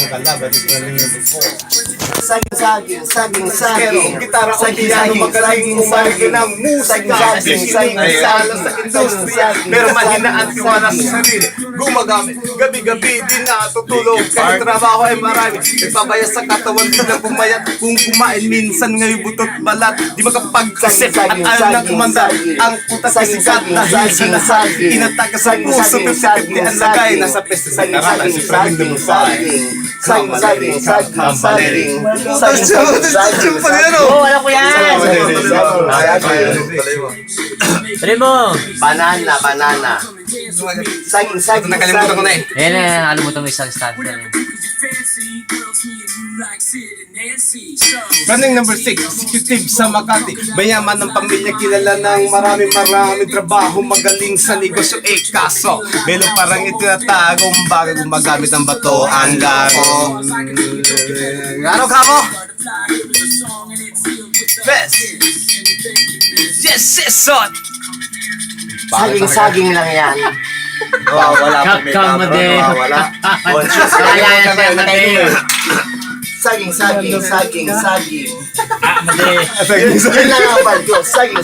kalaban. Ito na number 4. Saging. Pero gitara o piano magaling umalig ng musika. Sinisala sa industriya. Pero mahina ang tiwala sa sarili. Gumagamit, gabi-gabi di natutulog. Kahit trabaho ay marami. Nagpapaya sa katawan din na pumayat. Kung kumain minsan ngayon butot balat. Di makapagkasip at ayaw na kumanda. Ang putas kasikat dahil sa lahat. Inatake sa puso, 50-50 ang lagay. Nasa peste sa karalan si Frank number 5. Saging. Oo, alam ko yan. Tuloy mo. Banana. Saging. Nakalimutan ko na eh. Ayan na, nakalimutan mo isang stand. Running number 6, executive sa Makati. Mayaman ng pamilya, kilala ng marami trabaho, magaling sa negosyo. Kaso, meron parang itinatagong bago gumagamit ng bato. Ang garo. Ano ka mo? Best. Yes, son. Saging lang yan. Wala po may Kakamade. wala. Saging. Made. Yun lang ang bal ko. Saging.